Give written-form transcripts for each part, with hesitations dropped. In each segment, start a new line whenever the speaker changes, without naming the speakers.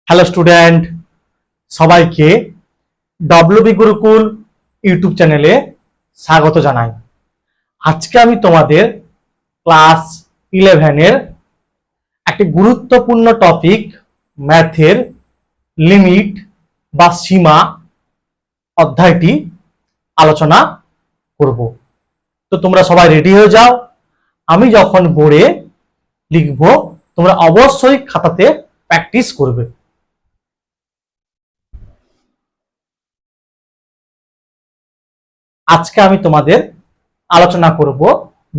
Hello student, সবাইকে WB Gurukul YouTube চ্যানেলে স্বাগত জানাই। আজকে আমি তোমাদের ক্লাস 11-এর একটি গুরুত্বপূর্ণ টপিক ম্যাথের লিমিট বা সীমা অধ্যায়টি আলোচনা করব। তো তোমরা সবাই রেডি হয়ে যাও। আমি যখন বোর্ডে লিখব তোমরা অবশ্যই খাতাতে প্র্যাকটিস করবে। আজকে আমি তোমাদের আলোচনা করব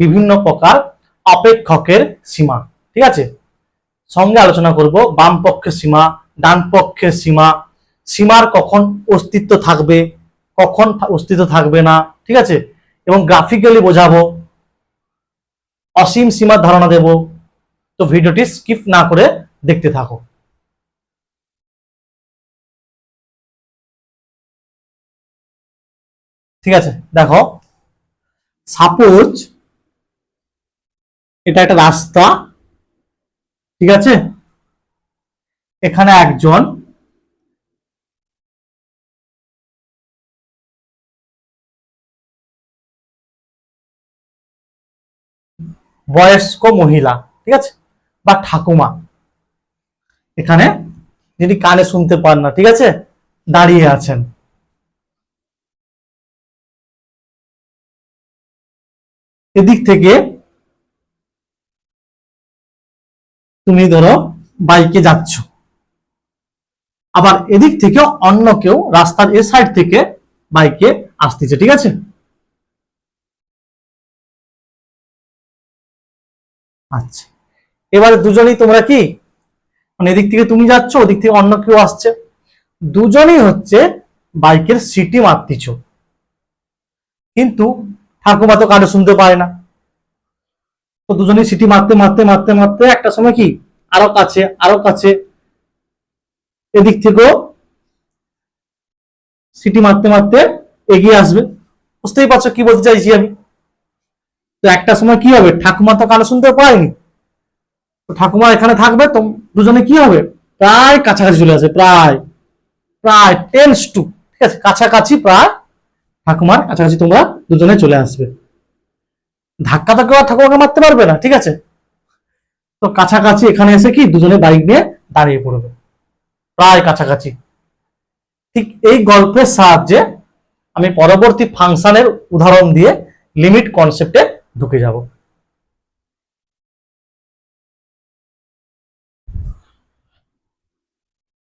বিভিন্ন প্রকার অপেক্ষকের সীমা। ঠিক আছে, সঙ্গে আলোচনা করব বাম পক্ষের সীমা, ডান পক্ষের সীমা, সীমার কখন অস্তিত্ব থাকবে, কখন অস্তিত্ব থাকবে না। ঠিক আছে, এবং গ্রাফিক্যালি বোঝাবো, অসীম সীমার ধারণা দেব। তো ভিডিওটি স্কিপ না করে দেখতে থাকো। ঠিক আছে, দেখো, সাপোজ এটা একটা রাস্তা। ঠিক আছে, এখানে একজন বয়স্ক মহিলা, ঠিক আছে, বা ঠাকুমা, এখানে যিনি কানে শুনতে পান না, ঠিক আছে, দাঁড়িয়ে আছেন। এদিক থেকে তুমি ধরো বাইকে যাচ্ছ, আবার এদিক থেকে অন্য কেউ রাস্তার এ সাইড থেকে বাইকে আসতেছে। ঠিক আছে, আচ্ছা, এবারে দুজনেই তোমরা কি, মানে এদিক থেকে তুমি যাচ্ছ, ওদিক থেকে অন্য কেউ আসছে, দুজনেই হচ্ছে বাইকের সিটি মারতিছ, কিন্তু ঠাকুমা তো কানে শুনতে পায় না। তো দুজনেই সিটি মারতে মারতে মারতে মারতে একটা সময় কি আরো কাছে আরো কাছে, এদিক থেকেও সিটি মারতে মারতে এগিয়ে আসবে। বুঝতেই পারছো কি বলতে চাইছি আমি। তো একটা সময় কি হবে, ঠাকুমা তো কানে শুনতে পায়নি, তো ঠাকুমা এখানে থাকবে, তো দুজনে কি হবে, প্রায় কাছাকাছি চলে আসে, প্রায় প্রায় টেন্স টু, ঠিক আছে, কাছাকাছি, প্রায় ঠাকুমার কাছাকাছি তোমরা দুজনে চলে আসবে। ধাক্কা ধাক্কা ঠাকুমাকে মারতে পারবে না, ঠিক আছে। তো কাছাকাছি এখানে এসে কি দুজনে বাইক নিয়ে দাঁড়িয়ে পড়বে, প্রায় কাছাকাছি। ঠিক এই গল্পের সাহায্যে আমি পরবর্তী ফাংশনের উদাহরণ দিয়ে লিমিট কনসেপ্টে ঢুকে যাব।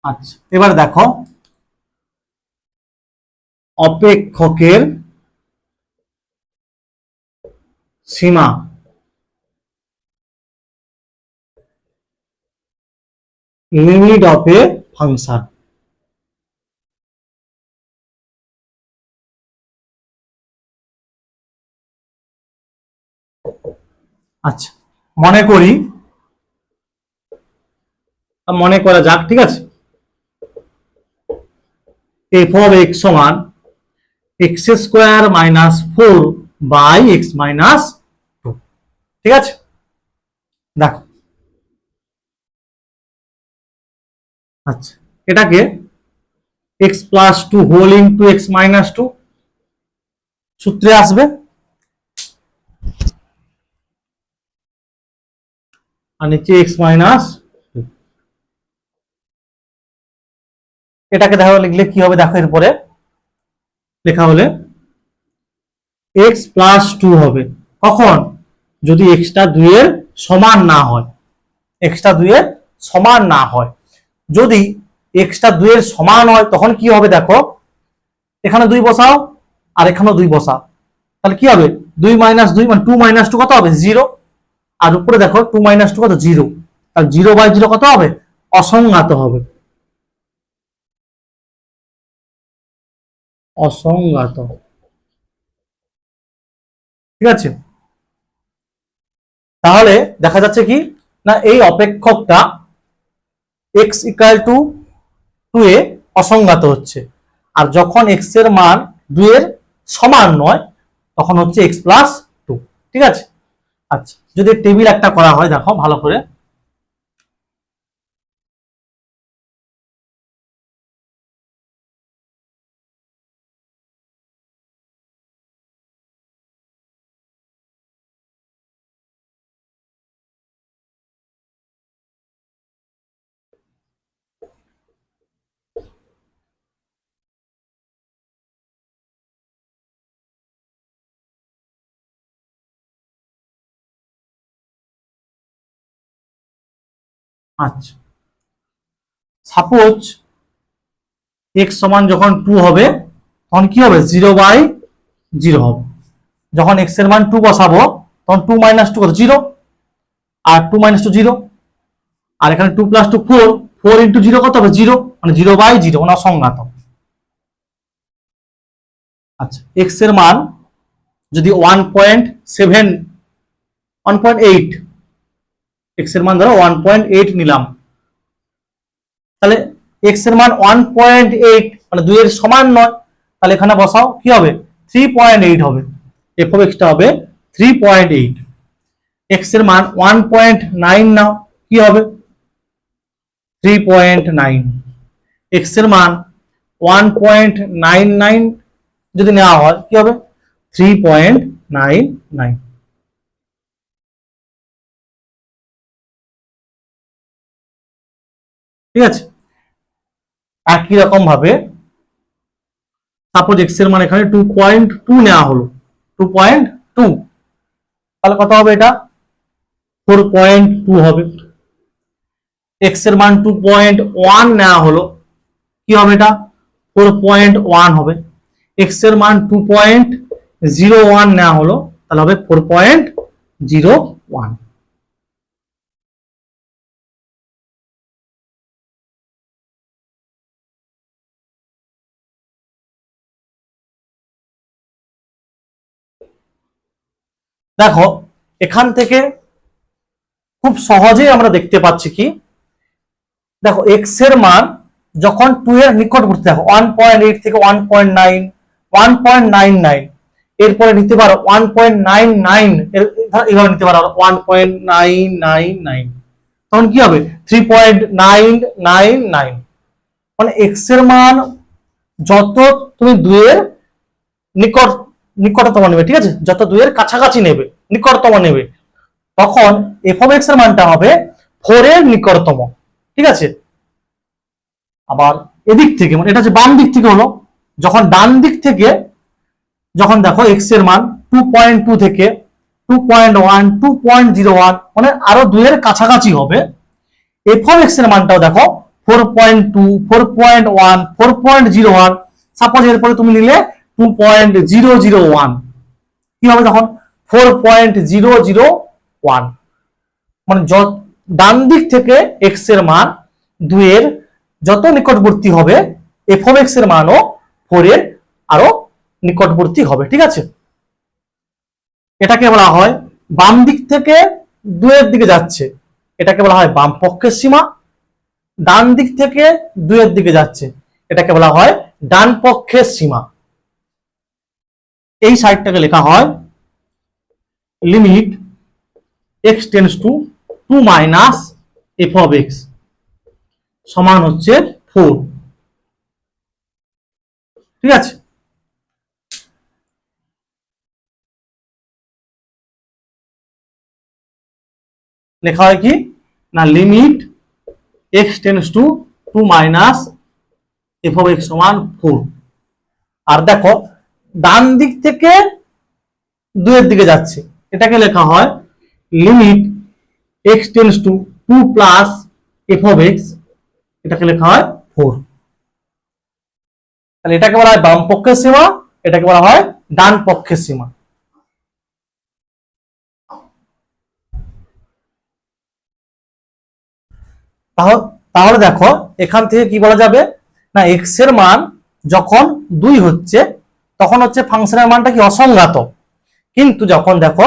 আচ্ছা, এবার দেখো, অপেক্ষকের সীমা। Limit of a function. আচ্ছা, মনে করা যাক, ঠিক আছে, এফ অফ এক্স সমান X square minus 4 by X minus 2। ঠিক আছে, দেখো, আচ্ছা, এটাকে X plus 2 whole into X minus 2 সূত্রে আসবে, আর নিচে এক্স মাইনাস, এটাকে দেখো লিখলে কি হবে, দেখো এরপরে লেখা হলে এক্স প্লাস 2 হবে কখন, যদি এক্সটা 2 এর সমান না হয়, এক্সটা 2 এর সমান না হয়। যদি এক্সটা 2 এর সমান হয় তখন কি হবে, দেখো এখানে 2 বসাও আর এখানেও 2 বসাও, তাহলে কি হবে, 2 মাইনাস 2 মানে 2 মাইনাস 2 কত হবে, 0। আর উপরে দেখো 2 মাইনাস 2 কত, 0। আর 0 বাই 0 কত হবে, অসংজ্ঞাত হবে, অসংজ্ঞাত। ঠিক আছে, তাহলে দেখা যাচ্ছে কি না, এই অপেক্ষকটা এক্স ইকুয়াল টু 2 এ অসংজ্ঞাত হচ্ছে, আর যখন এক্স এর মান 2 এর সমান নয় তখন হচ্ছে এক্স প্লাস 2। ঠিক আছে, আচ্ছা, যদি টেবিল একটা করা হয়, দেখো ভালো করে, আচ্ছা, সাপোজ এক্স সমান যখন 2 হবে তখন কি হবে 0/0 হবে। যখন এক্স এর মান 2 বসাবো তখন 2 - 2 কত 0, আর 2 - 2 0, আর এখানে 2 + 2 4, 4 × 0 কত হবে 0, মানে 0/0, মানে অসংজ্ঞাত। আচ্ছা, এক্স এর মান যদি 1.7 1.8, এক্স এর মান ধরো 1.8 নিলাম, তাহলে এক্স এর মান 1.8 মানে 2 এর সমান নয়, তাহলে এখানে বসাও কি হবে 3.8 হবে, এফ অফ এক্সটা হবে 3.8। এক্স এর মান 1.9 নাও, কি হবে 3.9। এক্স এর মান 1.99 যদি নেওয়া হয় কি হবে 3.99। ঠিক আছে, একই রকম ভাবে সাপোজ এক্স এর মান এখানে 2.2 নেওয়া হলো, 2.2, তাহলে কত হবে এটা 4.2 হবে। এক্স এর মান 2.1 নেওয়া হলো, কি হবে এটা 4.1 হবে। এক্স এর মান 2.01 নেওয়া হলো, তাহলে হবে 4.01। দেখো এখান থেকে খুব সহজেই আমরা দেখতে পাচ্ছি কি, দেখো এক্স এর মান যখন 2 এর নিকটবর্তী, দেখো 1.8 থেকে 1.9, 1.99, এরপরে নিতে পারো 1.99, এভাবে নিতে পারো 1.999, তখন কি হবে 3.999। মানে এক্স এর মান যত তুমি 2 এর নিকট নিকটতম নেবে, ঠিক আছে, যত 2 এর কাছাকাছি নেবে, নিকটতম নেবে, তখন এফ অফ এক্স এর মানটা হবে 4 এর নিকটতম। ঠিক আছে, আবার এদিক থেকে মানে এটা হচ্ছে বাম দিক থেকে হলো, যখন ডান দিক থেকে, যখন দেখো এক্স এর মান 2.2 থেকে 2.1, 2.01, মানে আরো 2 এর কাছাকাছি হবে, এফ অফ এক্স এর মানটাও দেখো 4.2, 4.1, 4.01, সাপোজ এরপরে তুমি নিলে 2.001, কি হবে তখন 4.001, মানে ডান দিক থেকে এক্স এর মান 2 এর যত নিকটবর্তী হবে, এফ অফ এক্স এর মানও 4 এর আরো নিকটবর্তী হবে। ঠিক আছে, এটাকে বলা হয় বাম দিক থেকে 2 এর দিকে যাচ্ছে, এটাকে বলা হয় বাম পক্ষের সীমা। ডান দিক থেকে 2 এর দিকে যাচ্ছে, এটাকে বলা হয় ডান পক্ষের সীমা। এই সাইডটাকে লেখা হয় limit x tends to 2 minus F of x সমান হচ্ছে 4। ঠিক আছে, লেখা হয় কি না limit x tends to 2 minus F of x সমান 4। আর দেখো ডান দিক থেকে 2 এর দিকে যাচ্ছে, এটাকে লেখা হয় limit x tends to 2 plus F of x, এটাকে লেখা হয় 4। তাহলে এটাকে বলা হয় বাম পক্ষের সীমা, এটাকে বলা হয় ডান পক্ষের সীমা। তাহলে দেখো এখান থেকে কি বলা যাবে না এক্স এর মান যখন 2 হচ্ছে তখন হচ্ছে ফাংশনের মানটা কি অসংজ্ঞাত, কিন্তু যখন দেখো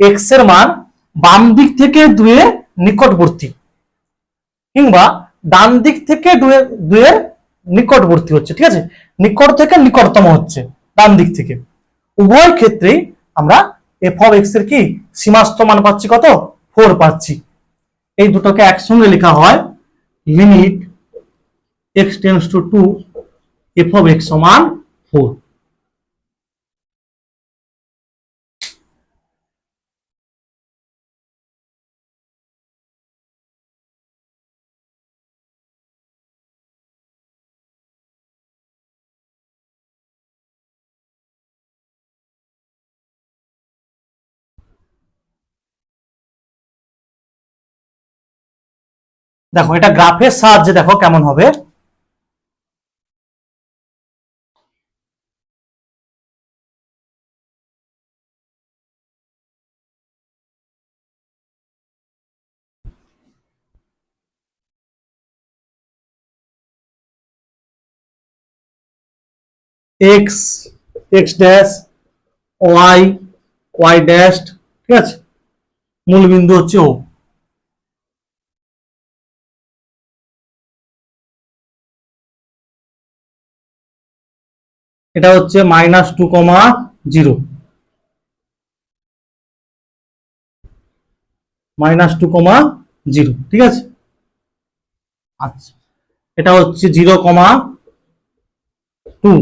এক্স এর মান বাম দিক থেকে 2 এর নিকটবর্তী কিংবা ডান দিক থেকে 2 এর নিকটবর্তী হচ্ছে, ঠিক আছে, নিকট থেকে নিকটতম হচ্ছে ডান দিক থেকে, উভয় ক্ষেত্রেই আমরা এফ অফ এক্স এর কি সীমাস্থ মান পাচ্ছি কত 4 পাচ্ছি। এই দুটোকে একসঙ্গে লেখা হয় limit x tends to 2 f of x সমান 4। দেখো এটা গ্রাফের সাহায্যে দেখো কেমন হবে। X, x dash, y, y dash, ঠিক আছে, মূল বিন্দু হচ্ছে ও। এটা হচ্ছে -2, -2, ঠিক আছে। আচ্ছা, এটা হচ্ছে 0,2,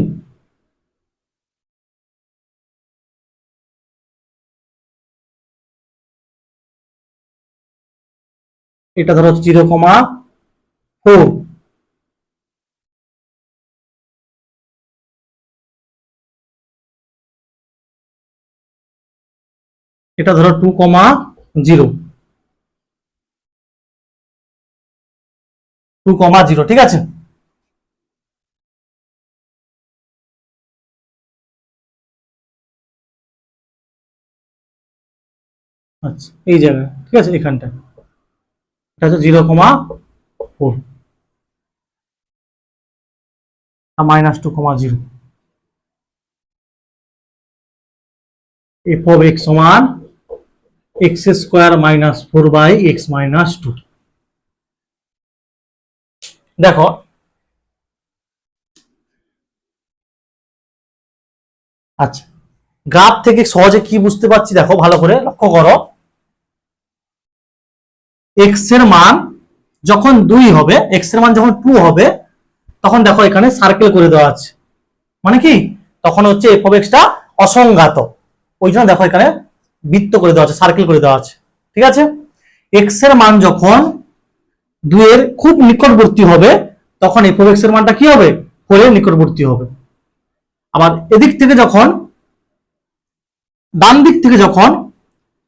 এটা ধরো 0,4, এটা ধরো 2,0, 2,0, ঠিক আছে। আচ্ছা, এই জায়গায় ঠিক আছে, এখানটা এটা হচ্ছে 0,4 আর -2,0। এফ অফ এক্স সমান x² - 4/x - 2। দেখো আচ্ছা, গ্রাফ থেকে সহজে কি বুঝতে পারছি, দেখো ভালো করে লক্ষ্য করো। এক্স এর মান যখন 2 হবে, এক্স এর মান যখন 2 হবে, তখন দেখো এখানে সার্কেল করে দেওয়া আছে, মানে কি তখন হচ্ছে এফ অফ এক্সটা অসংজ্ঞাত, ওই জন্য দেখো এখানে বৃত্ত করে দেওয়া আছে, সার্কেল করে দেওয়া আছে, ঠিক আছে। এক্স এর মান যখন 2 এর খুব নিকটবর্তী হবে, তখন এফ অফ এক্স এর মানটা কি হবে, 4 এর নিকটবর্তী হবে। আবার এদিক থেকে যখন, ডান দিক থেকে যখন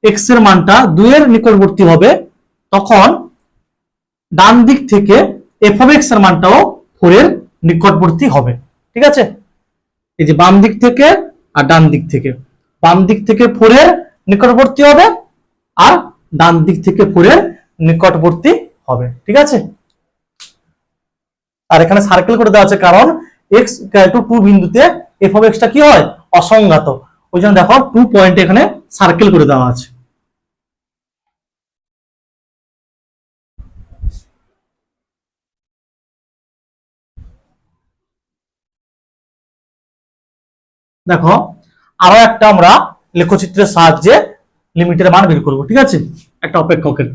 এক্স এর মানটা 2 এর নিকটবর্তী হবে, তখন ডান দিক থেকে এফ অফ এক্স এর মানটাও 4 এর নিকটবর্তী হবে, ঠিক আছে। এই যে বাম দিক থেকে আর ডান দিক থেকে, বাম দিক থেকে 4 এর নিকটবর্তী হবে, আর ডান দিক থেকে 4 এর নিকটবর্তী হবে, ঠিক আছে। আর এখানে সার্কেল করে দেওয়া আছে, কারণ এক্স টু 2 বিন্দুতে এফ অফ এক্সটা কি হয়, অসংজ্ঞাত, ওই জন্য দেখো 2 পয়েন্ট এখানে সার্কেল করে দেওয়া আছে। দেখো আরো একটা আমরা লেখচিত্রের সাহায্যে লিমিটের মান বের করব, ঠিক আছে। একটা অপেক্ষকের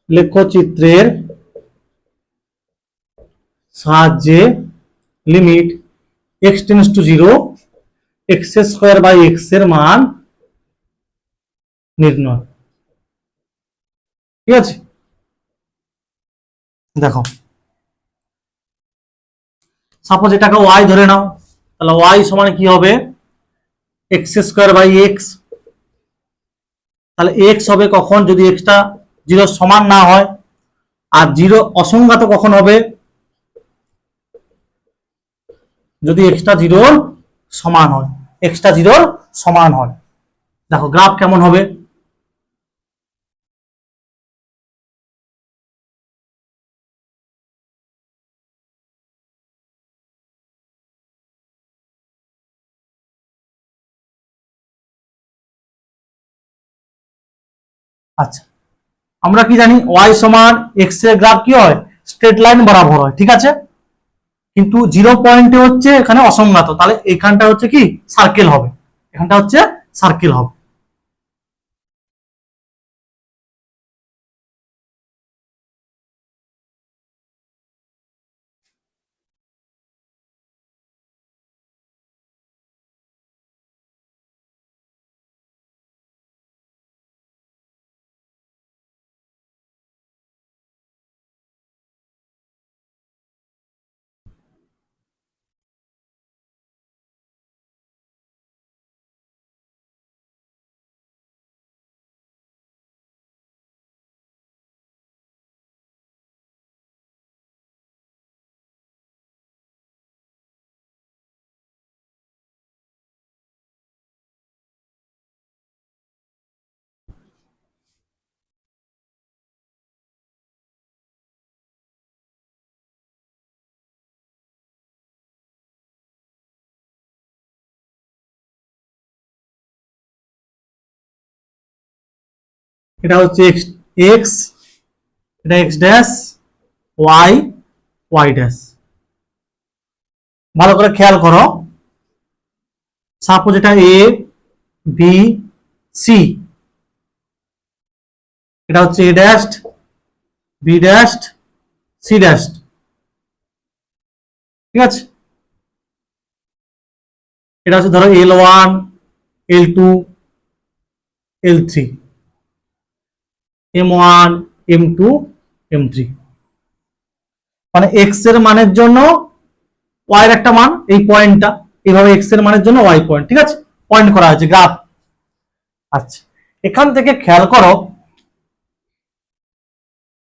লেখচিত্রের সাহায্যে limit x tends to 0 x² এর মান নির্ণয়, ঠিক আছে। দেখো সাপোজ এটাকে ওয়াই ধরে নাও, তাহলে ওয়াই সমান কি হবে, x²/x। তাহলে এক্স হবে কখন, যদি এক্সটা 0 সমান না হয়, আর 0 অসংজ্ঞাত কখন হবে, যদি এক্সটা 0 সমান হয়, এক্সটা 0 সমান হয়। দেখো গ্রাফ কেমন হবে। আচ্ছা, আমরা কি জানি ওয়াই সমান এক্স এর গ্রাফ কি হয়, স্ট্রেট লাইন বরাবর হয়, ঠিক আছে। কিন্তু 0 পয়েন্টে হচ্ছে এখানে অসংজ্ঞাত, তাহলে এখানটা হচ্ছে কি সার্কেল হবে, এখানটা হচ্ছে সার্কেল হবে। এটা হচ্ছে এক্স এক্স, এটা x dash, y y dash. ভালো করে খেয়াল করো, সাপোজ এটা এ বি সি, এটা হচ্ছে A dash B dash C dash, ঠিক আছে। এটা হচ্ছে ধরো L1 L2 L3, M1 M2 M3, মানে এক্স এর মানের জন্য ওয়াই এর একটা মান, এই পয়েন্টটা এইভাবে এক্স এর মানের জন্য ওয়াই পয়েন্ট, ঠিক আছে, পয়েন্ট করা আছে গ্রাফ। আচ্ছা, এখান থেকে খেয়াল করো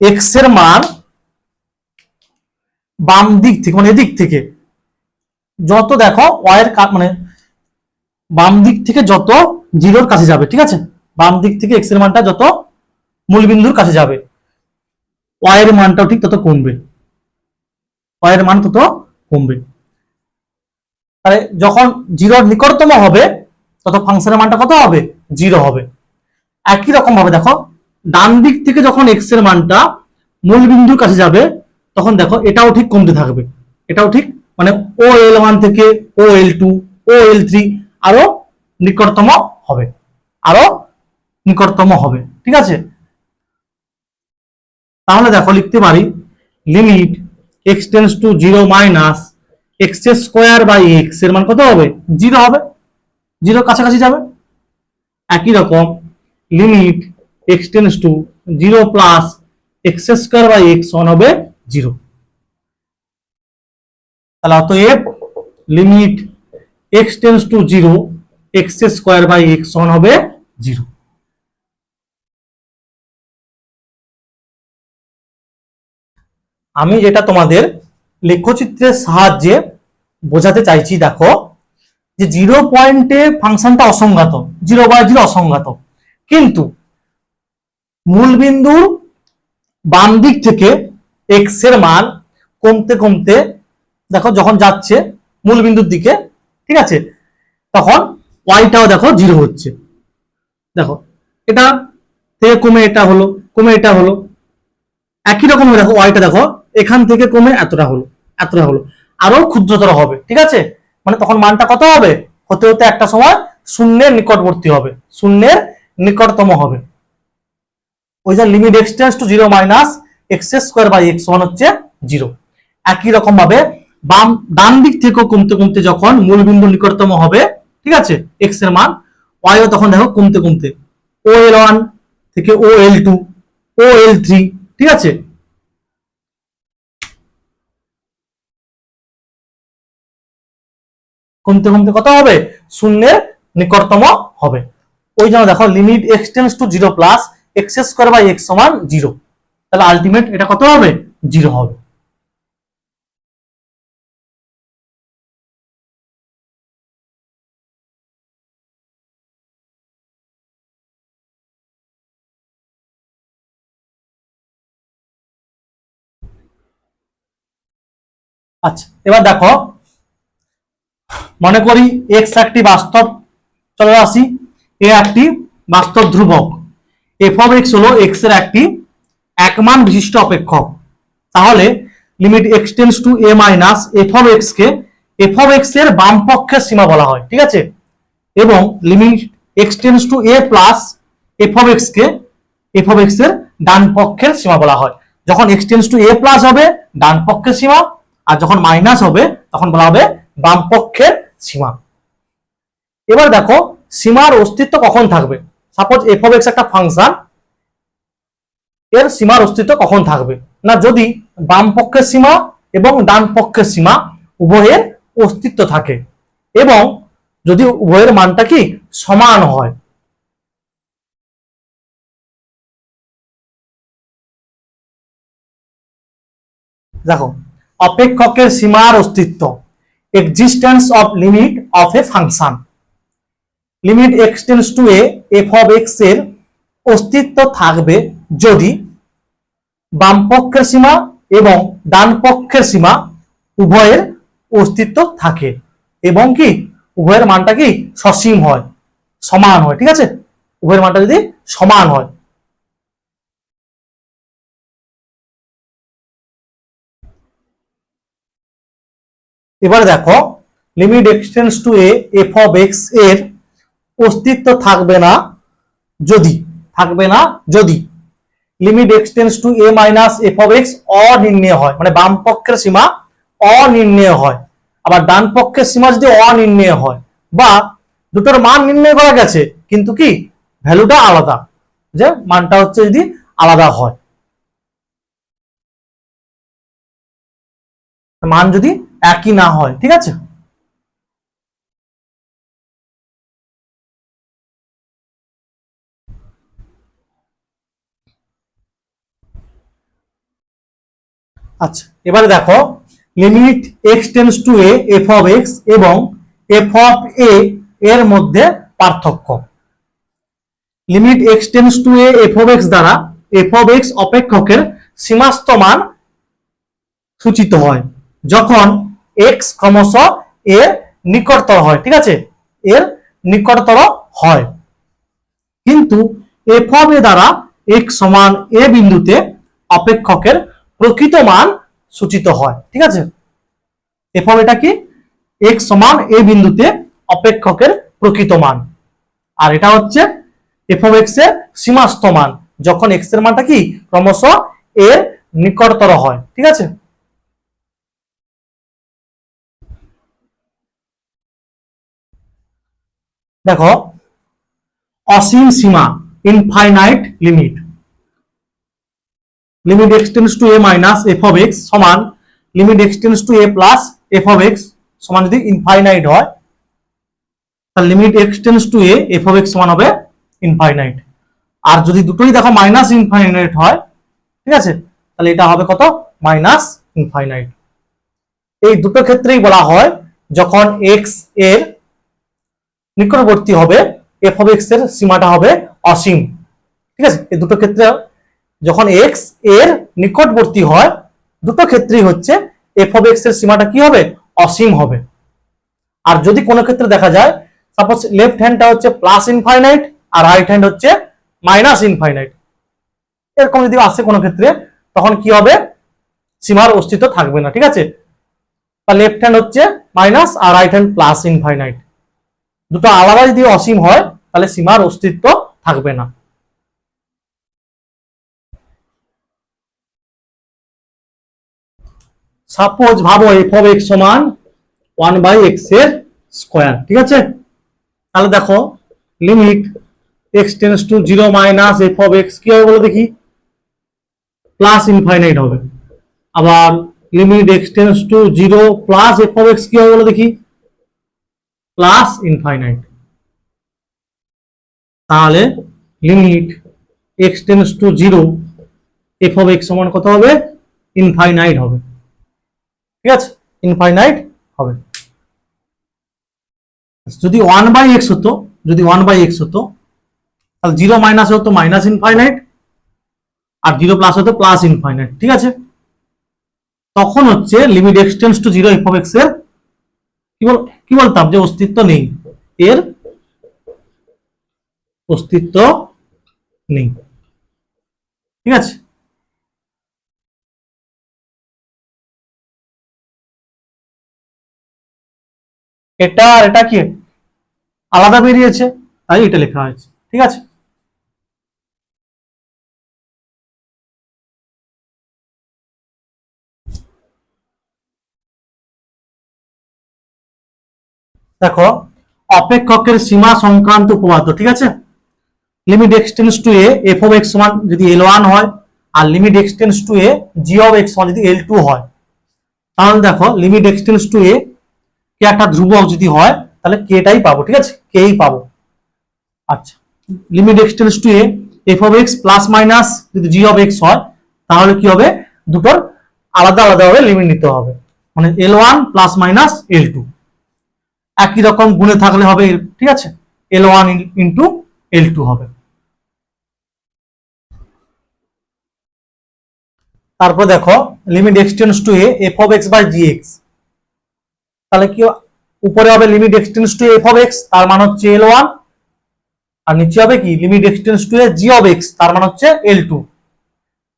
এক্স এর মান বাম দিক থেকে মানে এদিক থেকে যত দেখো ওয়াই এর মানে বাম দিক থেকে যত জিরোর কাছে যাবে, ঠিক আছে, বাম দিক থেকে এক্স এর মানটা যত মূলবিন্দুর কাছে যাবে, ওয়াই এর মানটাও ঠিক তত কমবে, ওয়াই এর মান তত কমবে। তাহলে যখন জিরোর নিকটতম হবে তত ফাংশনের মানটা কত হবে, জিরো হবে। একই রকম ভাবে দেখো ডান দিক থেকে যখন এক্স এর মানটা মূল বিন্দুর কাছে যাবে তখন দেখো এটাও ঠিক কমতে থাকবে, এটাও ঠিক মানে ও L1 থেকে ও L2 ও L3 আরো নিকটতম হবে, আরো নিকটতম হবে, ঠিক আছে। তাহলে দেখো লিখতে পারি limit x tends to 0 minus x square by x এর মান কত হবে, জিরো হবে, জিরো কাছাকাছি যাবে। একই রকম limit x tends to 0 plus x square by x one হবে জিরো। তাহলে অতএব limit x tends to 0 x square by x one হবে জিরো। আমি যেটা তোমাদের লেখচিত্রের সাহায্যে বোঝাতে চাইছি, দেখো যে জিরো পয়েন্টে ফাংশনটা অসংজ্ঞাত, জিরো বাই জিরো অসংজ্ঞাত, কিন্তু মূলবিন্দু বাম দিক থেকে এক্স এর মান কমতে কমতে দেখো যখন যাচ্ছে মূলবিন্দুর দিকে, ঠিক আছে, তখন ওয়াইটাও দেখো জিরো হচ্ছে, দেখো এটা থেকে কমে এটা হলো, কমে এটা হলো, একই রকম দেখো ওয়াইটা দেখো এখান থেকে কমে এতটা হলো, এতটা হলো, আরো ক্ষুদ্রতর হবে, ঠিক আছে, মানে তখন মানটা কত হবে, হতে হতে একটা সময় শূন্যের নিকটবর্তী হবে, শূন্যের নিকটতম হবে। ওই যে limit x tends to 0 minus x square by x one হচ্ছে জিরো। একই রকম ভাবে বাম ডান দিক থেকেও কমতে কমতে যখন মূলবিন্দু নিকটতম হবে, ঠিক আছে, এক্স এর মান, ওয়াই ও তখন দেখো কমতে কমতে ও L1 থেকে ও L2 ও L3, ঠিক আছে, কমতে কমতে কত হবে, শূন্যের নিকটতম হবে। ওই জন্য দেখো limit x tends to 0 plus x square by x সমান জিরো, তাহলে আলটিমেট এটা কত হবে, জিরো হবে। আচ্ছা, এবার দেখো মনে করি x একটি বাস্তব চলরাশি, এ একটি বাস্তব ধ্রুবক, f অফ x হলো x এর একটি একমান বিশিষ্ট অপেক্ষক। তাহলে limit x tends to a minus f of x K f of x এর বাম পক্ষের সীমা বলা হয়, ঠিক আছে, এবং limit x tends to a plus f of x K f of x এর ডান পক্ষের সীমা বলা হয়। যখন x tends to a plus হবে ডান পক্ষের সীমা, আর যখন মাইনাস হবে তখন বলা হবে বাম পক্ষের সীমা। এবার দেখো সীমার অস্তিত্ব কখন থাকবে, সাপোজ f অফ x একটা ফাংশন, এর সীমার অস্তিত্ব কখন থাকবে না, যদি বাম পক্ষের সীমা এবং ডান পক্ষের সীমা উভয়ের অস্তিত্ব থাকে এবং যদি উভয়ের মানটা কি সমান হয়। দেখো অপেক্ষকের সীমার অস্তিত্ব, existence of limit of a function, limit x tends to a f of x এর অস্তিত্ব থাকবে যদি বাম পক্ষের সীমা এবং ডান পক্ষের সীমা উভয়ের অস্তিত্ব থাকে এবং কি উভয়ের মানটা কি সসীম হয়, সমান হয়, ঠিক আছে, উভয়ের মানটা যদি সমান হয়। এবারে দেখো limit X tends to A F of X এর অস্তিত্ব থাকবে না যদি limit X tends to A minus F of X অনির্ণেয় হয়, মানে বাম পক্ষের সীমা অনির্ণেয় হয়, আবার ডান পক্ষের সীমা যদি অনির্ণেয় হয়, বা দুটোর মান নির্ণয় করা গেছে কিন্তু কি ভ্যালুটা আলাদা, যে মানটা হচ্ছে যদি আলাদা হয়, মান যদি একই না হয়। ঠিক আছে, আচ্ছা এবারে দেখো limit x tends two A F of x এবং এফ অফ এ এর মধ্যে পার্থক্য। Limit x tends two A F of x দ্বারা এফ অফ এক্স অপেক্ষকের সীমাস্থ মান সূচিত হয় যখন এক্স ক্রমশ এর নিকটতর হয়। ঠিক আছে, এর নিকটতর হয়, কিন্তু এফ অফ এ দ্বারা এক্স সমান এ বিন্দুতে অপেক্ষকের প্রকৃত মান সূচিত হয়। ঠিক আছে, এফ অফ এটা কি এক্স সমান এ বিন্দুতে অপেক্ষকের প্রকৃত মান, আর এটা হচ্ছে এফ অফ এক্স এর সীমাস্থ মান যখন এক্স এর মানটা কি ক্রমশ এর নিকটতর হয়। ঠিক আছে, দেখো অসীম সীমা infinite limit, limit X tends to A minus F of x সমান limit X tends to A plus F of x সমান যদি ইনফাইনাইট হয়, তাহলে limit X tends to A F of x সমান হবে ইনফাইনাইট। আর যদি দুটোই দেখো মাইনাস ইনফাইনাইট হয়, ঠিক আছে, তাহলে এটা হবে কত মাইনাস ইনফাইনাইট। এই দুটো ক্ষেত্রেই বলা হয় যখন এক্স এর নিকটবর্তী হবে এফ অফ এক্স এর সীমাটা হবে অসীম। ঠিক আছে, এই দুটো ক্ষেত্রে যখন এক্স এর নিকটবর্তী হয় দুটো ক্ষেত্রেই হচ্ছে এফ অফ এক্স এর সীমাটা কি হবে অসীম হবে। আর যদি কোনো ক্ষেত্রে দেখা যায় সাপোজ লেফট হ্যান্ডটা হচ্ছে প্লাস ইনফাইনাইট আর রাইট হ্যান্ড হচ্ছে মাইনাস ইনফাইনাইট, এরকম যদি আসে কোনো ক্ষেত্রে তখন কি হবে সীমার অস্তিত্ব থাকবে না। ঠিক আছে, লেফট হ্যান্ড হচ্ছে মাইনাস আর রাইট হ্যান্ড প্লাস ইনফাইনাইট, দুটো আলাদা যদি অসীম হয় তাহলে সীমার অস্তিত্ব থাকবে না। সাপোজ ভাবো এফ অফ এক্স সমান 1/x এর স্কয়ার। ঠিক আছে, তাহলে দেখো limit x tends to 0 minus F of x কি হবে বলো দেখি, প্লাস ইনফাইনাইট হবে। আবার limit x tends to 0 plus F of x কি হবে বলো দেখি, প্লাস ইনফাইনাইট। তাহলে limit x tends to 0 F of x সমান কত হবে ইনফাইনাইট হবে। ঠিক আছে, ইনফাইনাইট হবে। যদি 1/x হতো, যদি 1/x হতো তাহলে 0 মাইনাস হতো মাইনাস ইনফাইনাইট আর 0 প্লাস হতো প্লাস ইনফাইনাইট। ঠিক আছে, তখন হচ্ছে limit x tends to 0 F of X এর কি বলতাম যে অস্তিত্ব নেই, এর অস্তিত্ব নেই। ঠিক আছে, এটা আর এটা কি আলাদা বেরিয়েছে তাই এটা লেখা হয়েছে। ঠিক আছে, দেখো অপেক্ষকের সীমা সংক্রান্ত উপপাদ্য। ঠিক আছে, limit x tends to A F of x সমান যদি L1 হয় আর limit x tends to A G of x সমান যদি L2 হয়, তাহলে দেখো limit x tends to A কে একটা ধ্রুবক যদি হয় তাহলে কেটাই পাবো। ঠিক আছে, কেই পাবো। আচ্ছা, limit x tends to A F of x plus minus যদি জি অফ এক্স হয় তাহলে কি হবে দুটোর আলাদা আলাদা ভাবে লিমিট নিতে হবে, মানে L1 প্লাস মাইনাস L2 একই রকম গুণে থাকলে হবে। ঠিক আছে, L1 ইন্টু L2 হবে। তারপর দেখো limit x tends to A F of x by g x, তাহলে কি উপরে হবে limit x tends to f of x তার মান হচ্ছে L1 আর নিচে হবে কি limit x tends to A G of x তার মান হচ্ছে L2।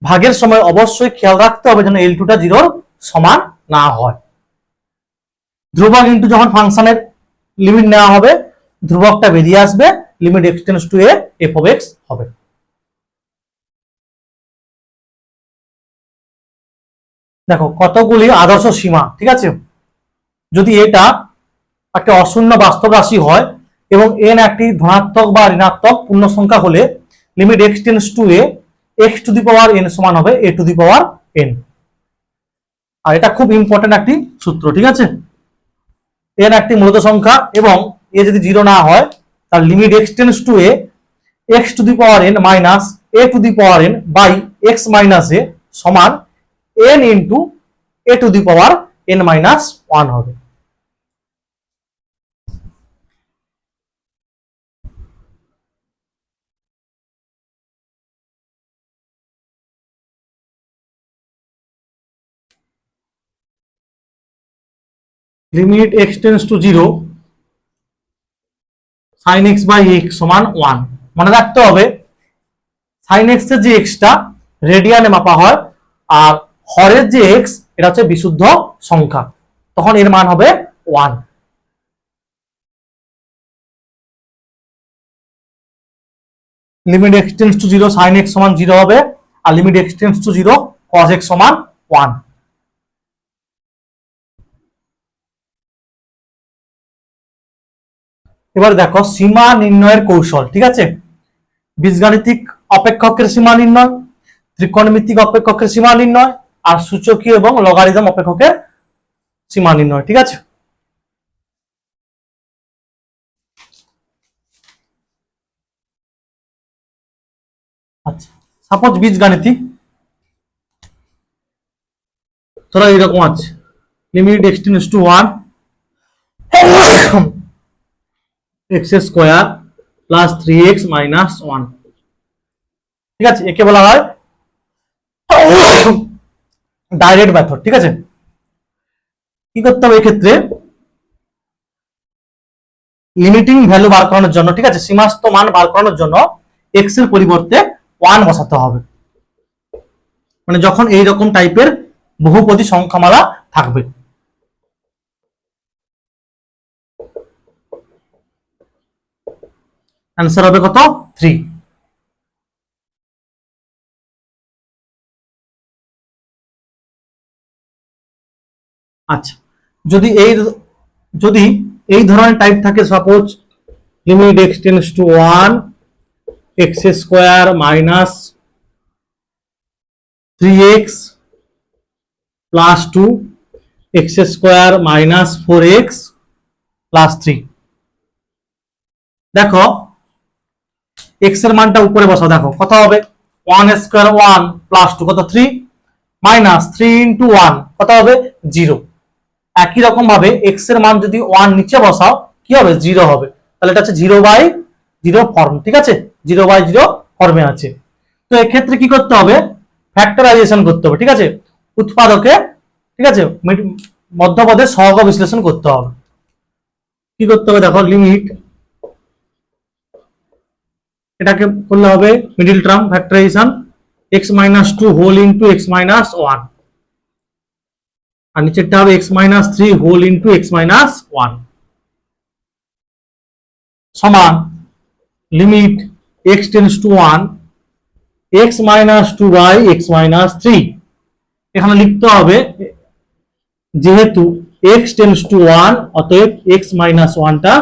ভাগের সময় অবশ্যই খেয়াল রাখতে হবে যেন L2টা 0 সমান না হয়। ধ্রুবক ইন্টু যখন ফাংশনের লিমিট নেওয়া হবে, ধ্রুবকটা বেরিয়ে আসবে, limit x tends to a f of x হবে। দেখো কতগুলি আদর্শ সীমা, ঠিক আছে। যদি এটা একটা অশূন্য বাস্তব রাশি হয় এবং n একটি ধনাত্মক বা ঋণাত্মক পূর্ণ সংখ্যা হলে limit x tends to a x to the power n সমান হবে a to the power n। আর এটা খুব ইম্পর্টেন্ট একটি সূত্র, ঠিক আছে। n একটি মূলত সংখ্যা এবং a যদি 0 না হয়, তার limit x tends to a x to the power n minus a to the power n by x minus a সমান n into a to the power n minus 1 হবে। Limit x tends to 0 sin x by x সমান 1। মনে রাখতে হবে sin x এর যে x টা রেডিয়ানে মাপা হয় আর হরের যে x এটা হচ্ছে বিশুদ্ধ সংখ্যা, তখন এর মান হবে 1। Limit x tends to 0 sin x সমান 0 হবে আর limit x tends to 0 cos x সমান 1। এবার দেখো সীমা নির্ণয়ের কৌশল, ঠিক আছে। বীজগাণিতিক অপেক্ষকের সীমা নির্ণয়, ত্রিকোণমিতিক অপেক্ষকের সীমা নির্ণয় আর সূচকীয় এবং লগারিদম অপেক্ষকের সীমা নির্ণয়, ঠিক আছে। আচ্ছা, সাপোজ বীজগাণিতিক ধরো এরকম আছে, limit x tends to 1 x square plus 3x minus 1, ঠিক আছে। একে বলা হয় ডাইরেক্ট মেথড, ঠিক আছে। কি করতে হবে এক্ষেত্রে, লিমিটিং ভ্যালু বার করানোর জন্য, ঠিক আছে, সীমাস্ত মান বার করানোর জন্য x এর পরিবর্তে 1 বসাতে হবে। মানে যখন এই রকম টাইপের বহুপদী সংখ্যামালা থাকবে। অ্যান্সার হবে কত? 3। আচ্ছা, যদি এই ধরনের টাইপ থাকে, suppose limit x tends to 1 x square minus 3x plus 2 x square minus 4x plus 3। দেখো x এর মানটা উপরে বসাও, দেখো কত হবে 1 স্কয়ার 1 প্লাস 2 কত 3 মাইনাস 3 ইন্টু 1 কত হবে 0। একই রকম ভাবে x এর মান যদি 1 নিচে বসাও কি হবে 0 হবে, তাহলে এটা হচ্ছে 0/0 ফর্ম, ঠিক আছে, 0/0 ফর্মে আছে। তো এক্ষেত্রে কি করতে হবে, ফ্যাক্টরাইজেশন করতে হবে, ঠিক আছে, উৎপাদকে, ঠিক আছে, মধ্যপদের সহগ বিশ্লেষণ করতে হবে। কি করতে হবে দেখো, লিমিট এটাকে করলে হবে middle term factorization x minus 2 whole into x minus 1 আর নিচেরটা হবে x minus 3 whole into x minus 1 সমান limit x tends to 1 x minus 2 by x minus 3। এখানে লিখতে হবে যেহেতু x টেন্ডস টু 1 অতএব x মাইনাস 1 টা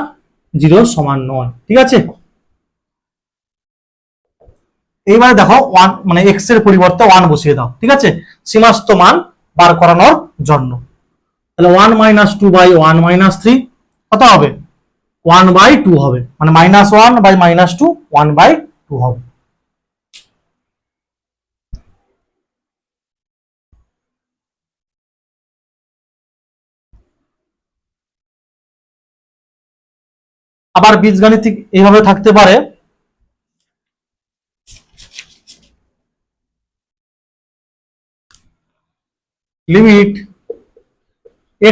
0 সমান নয়, ঠিক আছে। এইবারে দেখো 1 মানে x এর পরিবর্তে 1 বসিয়ে দাও, ঠিক আছে, সীমাস্ত মান বার করানোর জন্য। তাহলে 1 মাইনাস 2 বাই 1 মাইনাস 3 কত হবে 1/2 হবে, মানে মাইনাস 1 বাই মাইনাস 2 1/2 হবে। আবার বীজগাণিতিক এইভাবে থাকতে পারে, limit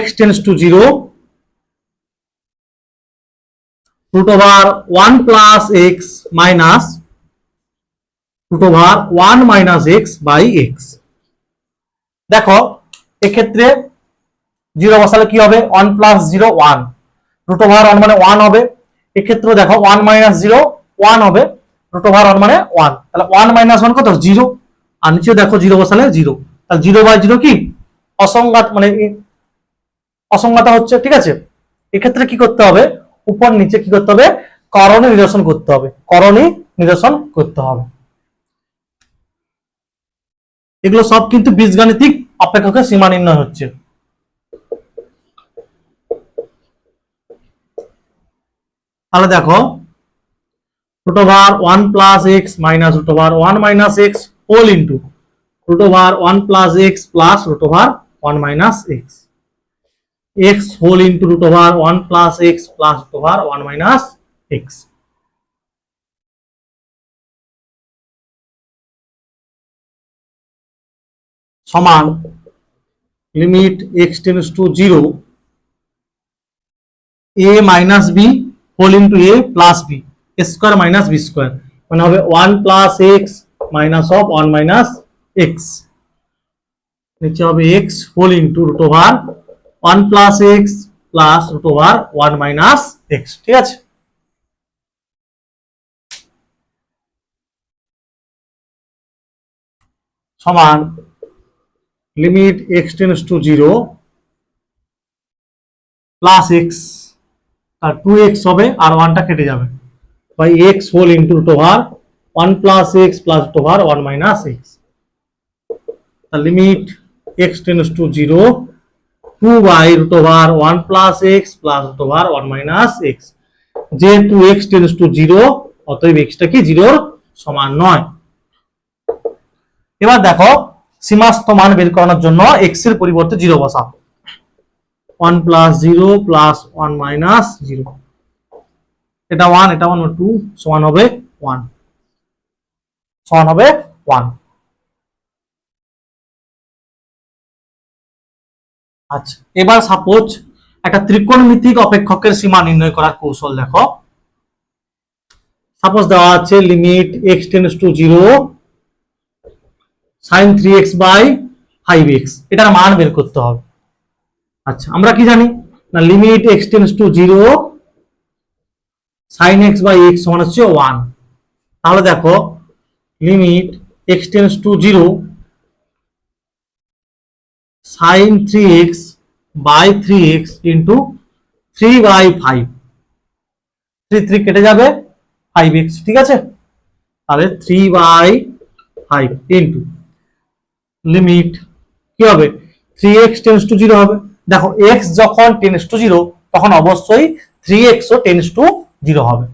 x tends to 0 root over 1 plus x minus root over 1 minus x by x। দেখো এক্ষেত্রে জিরো বসালে কি হবে 1 প্লাস 0 1, রুট ওভার 1 মানে 1 হবে। এক্ষেত্রে দেখো 1 মাইনাস 0 1 হবে, রুট ওভার 1 মানে 1, তাহলে 1 মাইনাস 1 কত 0, আর নিচে দেখো 0 বসালে 0, তাহলে 0 বাই 0 কি অসংজ্ঞাত, মানে অসংজ্ঞাত হচ্ছে, ঠিক আছে। এক্ষেত্রে কি করতে হবে, উপর নিচে কি করতে হবে, করণী নিরসন করতে হবে, করণী নিরসন করতে হবে। এগুলো সব কিন্তু বীজগাণিতিক অপেক্ষকের সীমা নির্ণয় হচ্ছে। তাহলে দেখো root over 1 plus X minus root over 1 minus X whole into root over 1 plus x plus root over 1 minus X, X whole into root over 1 plus x plus root over 1 minus X. সমান limit x tends to 0 a minus B whole into A plus B square minus B square, মানে হবে 1 plus X minus of 1 minus x, নিচে হবে x whole into root over 1 plus x plus root over 1 minus x, ঠিক আছে। সমান limit x tends to 0 plus x, আর 2x হবে আর 1টা কেটে যাবে, by x whole into root over 1 plus x plus root over 1 minus x. the limit x tends to 0 2 by root over 1 plus x plus root over 1 minus x, যেহেতু x tends to 0 অতএব x টা কি 0 এর সমান নয়। এবার দেখো সীমাস্থ মান বের করানোর জন্য x এর পরিবর্তে 0 বসাও, 1 plus 0 plus 1 minus 0, এটা 1 এটা 1 2 সমান হবে 1, সমান হবে 1। আচ্ছা, এবার সাপোজ একটা ত্রিকোণমিতিক অপেক্ষকের সীমা নির্ণয় করার কৌশল দেখো। সাপোজ দেওয়া আছে limit x tends to 0 sin 3x by 5x, এটার মান বের করতে হবে। আচ্ছা, আমরা কি জানি না limit x tends to 0 sin x by x সমান হচ্ছে 1, তাহলে দেখো limit x tends to 0 sin 3x by 3x into 3 by 5, 3 3 কেটে যাবে 5x, ঠিক আছে। তাহলে 3 by 5 into লিমিট কি হবে 3x টেন্ডস টু 0 হবে। দেখো x যখন টেন্ডস টু 0 তখন অবশ্যই 3x ও টেন্ডস টু 0 হবে,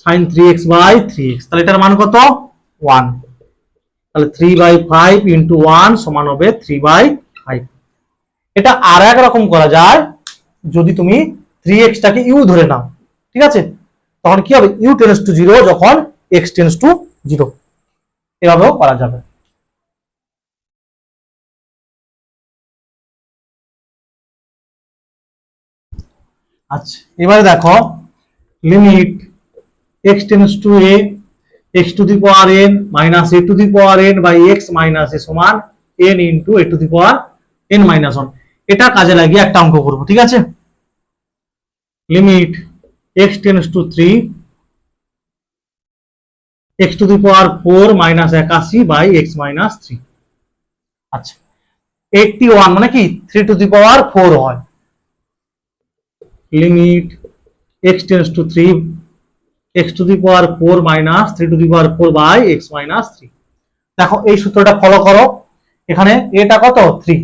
sin 3x by 3x, তাহলে এটার মান কত 1, তাহলে 3 by 5 into 1 সমান হবে 3 by 5। এটা আর এক রকম করা যায়, যদি তুমি 3x টাকে u ধরে নাও, ঠিক আছে, তখন কি হবে u টেন্ডস টু 0 যখন x টেন্ডস টু 0, এভাবেও করা যাবে। আচ্ছা, এবারে দেখো limit x tends to a x to the power n minus a to the power n by x minus a সমান n into a to the power n minus 1, এটা কাজে লাগিয়ে একটা অঙ্ক করব, ঠিক আছে। Limit x tends to 3 x to the power 4 minus 81 by x minus 3। আচ্ছা, 81 মানে কি 3 টু দি পাওয়ার 4 হয়। Limit x tends to 3 x to the power 4 minus 3 to the power 4 by x minus 3। দেখো এই সূত্রটা ফলো করো, এখানে এটা কত 3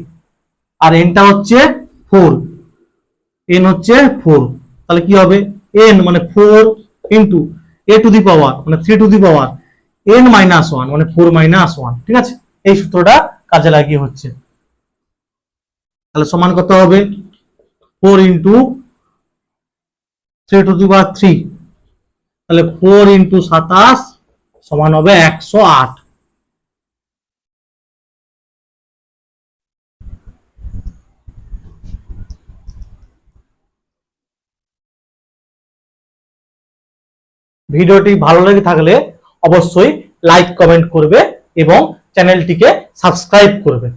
আর n টা হচ্ছে 4, n হচ্ছে 4, তাহলে কি হবে n মানে 4 ইনটু a টু দি পাওয়ার মানে 3 to the power n minus 1 মানে 4 মাইনাস 1, ঠিক আছে। এই সূত্রটা কাজে লাগিয়ে হচ্ছে, তাহলে সমান কত হবে 4 ইনটু 3 টু দি পাওয়ার 3, তাহলে 4 ইনটু 27 সমান হবে 108। ভিডিওটি ভালো লেগে থাকলে অবশ্যই লাইক কমেন্ট করবে এবং চ্যানেলটিকে সাবস্ক্রাইব করবে।